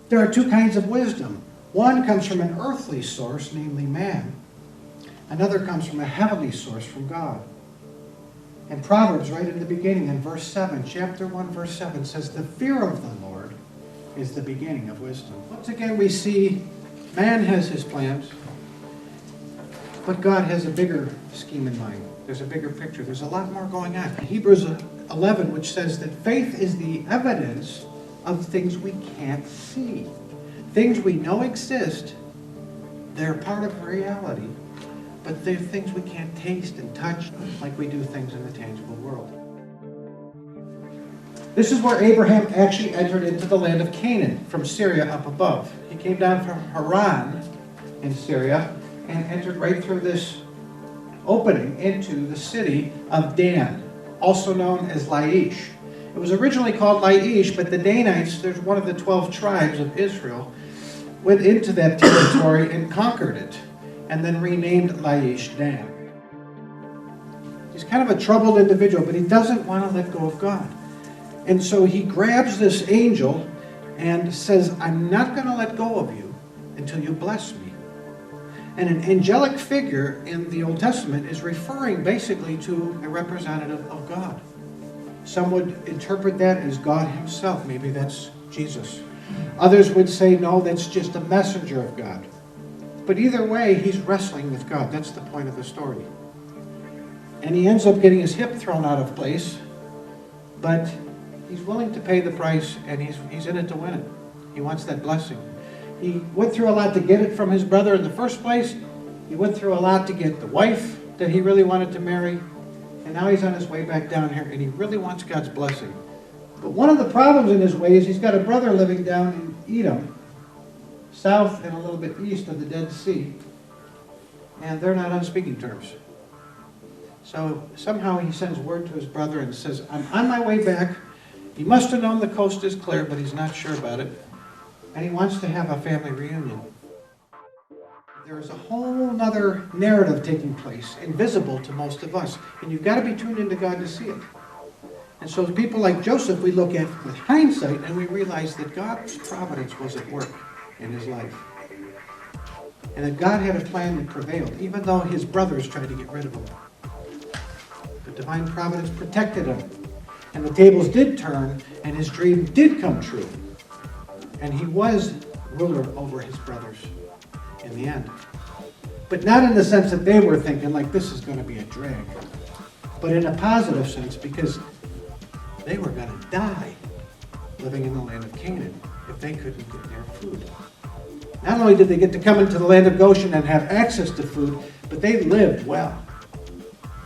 There are two kinds of wisdom. One comes from an earthly source, namely man. Another comes from a heavenly source, from God. And Proverbs, right in the beginning, in verse 7, chapter 1, verse 7, says, "The fear of the Lord is the beginning of wisdom." Once again, we see man has his plans, but God has a bigger scheme in mind. There's a bigger picture. There's a lot more going on. Hebrews 11, which says that faith is the evidence of things we can't see. Things we know exist, they're part of reality, but they're things we can't taste and touch like we do things in the tangible world. This is where Abraham actually entered into the land of Canaan from Syria up above. He came down from Haran in Syria and entered right through this opening into the city of Dan, also known as Laish. It was originally called Laish, but the Danites, there's one of the 12 tribes of Israel, went into that territory and conquered it, and then renamed Laish Dan. He's kind of a troubled individual, but he doesn't want to let go of God. And so he grabs this angel and says, "I'm not going to let go of you until you bless me." And an angelic figure in the Old Testament is referring basically to a representative of God. Some would interpret that as God himself. Maybe that's Jesus. Others would say, no, that's just a messenger of God. But either way, he's wrestling with God. That's the point of the story. And he ends up getting his hip thrown out of place, but he's willing to pay the price, and he's in it to win it. He wants that blessing. He went through a lot to get it from his brother in the first place. He went through a lot to get the wife that he really wanted to marry. And now he's on his way back down here, and he really wants God's blessing. But one of the problems in his way is he's got a brother living down in Edom, south and a little bit east of the Dead Sea. And they're not on speaking terms. So somehow he sends word to his brother and says, "I'm on my way back. He must have known the coast is clear, but he's not sure about it. And he wants to have a family reunion." There's a whole other narrative taking place, invisible to most of us. And you've got to be tuned into God to see it. And so people like Joseph, we look at with hindsight, and we realize that God's providence was at work in his life. And that God had a plan that prevailed, even though his brothers tried to get rid of him. The divine providence protected him. And the tables did turn, and his dream did come true. And he was ruler over his brothers in the end. But not in the sense that they were thinking like this is going to be a drag, but in a positive sense, because they were going to die living in the land of Canaan if they couldn't get their food. Not only did they get to come into the land of Goshen and have access to food, but they lived well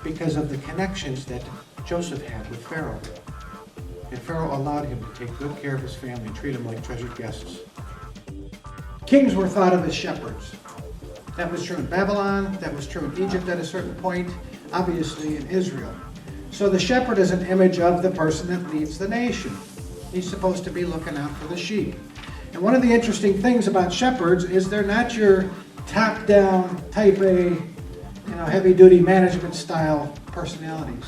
because of the connections that Joseph had with Pharaoh. And Pharaoh allowed him to take good care of his family, treat them like treasured guests. Kings were thought of as shepherds. That was true in Babylon, that was true in Egypt at a certain point, obviously in Israel. So the shepherd is an image of the person that leads the nation. He's supposed to be looking out for the sheep. And one of the interesting things about shepherds is they're not your top-down, type A, heavy-duty management style personalities.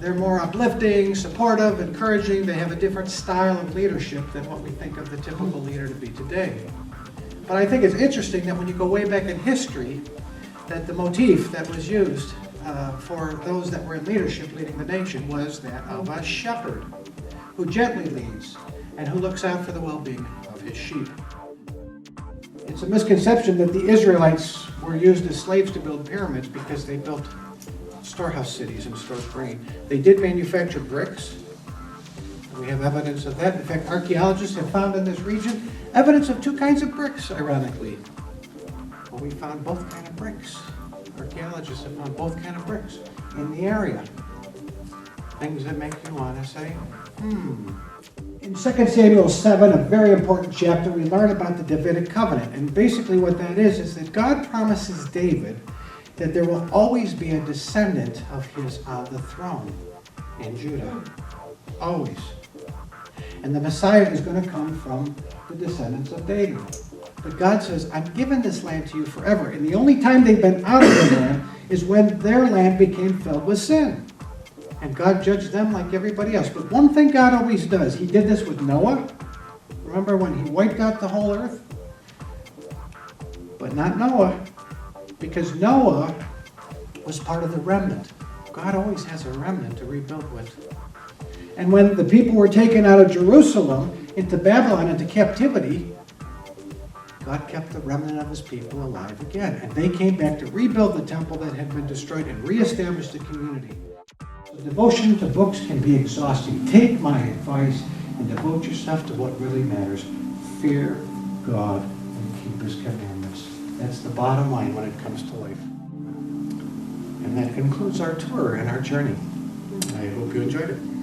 They're more uplifting, supportive, encouraging. They have a different style of leadership than what we think of the typical leader to be today. But I think it's interesting that when you go way back in history, that the motif that was used for those that were in leadership leading the nation was that of a shepherd who gently leads and who looks out for the well-being of his sheep. It's a misconception that the Israelites were used as slaves to build pyramids because they built storehouse cities and stored grain. They did manufacture bricks. We have evidence of that. In fact, archaeologists have found in this region evidence of two kinds of bricks, ironically. Well, we found both kinds of bricks. Archaeologists have found both kinds of bricks in the area. Things that make you want to say, In 2 Samuel 7, a very important chapter, we learn about the Davidic covenant. And basically what that is that God promises David that there will always be a descendant of his on the throne in Judah. Always. And the Messiah is going to come from the descendants of David. But God says, I'm giving this land to you forever. And the only time they've been out of the land is when their land became filled with sin. And God judged them like everybody else. But one thing God always does, he did this with Noah, Remember when he wiped out the whole earth? But not Noah, because Noah was part of the remnant. God always has a remnant to rebuild with. And when the people were taken out of Jerusalem into Babylon, into captivity, God kept the remnant of his people alive again. And they came back to rebuild the temple that had been destroyed and reestablish the community. The devotion to books can be exhausting. Take my advice and devote yourself to what really matters. Fear God and keep his commandments. That's the bottom line when it comes to life. And that concludes our tour and our journey. I hope you enjoyed it.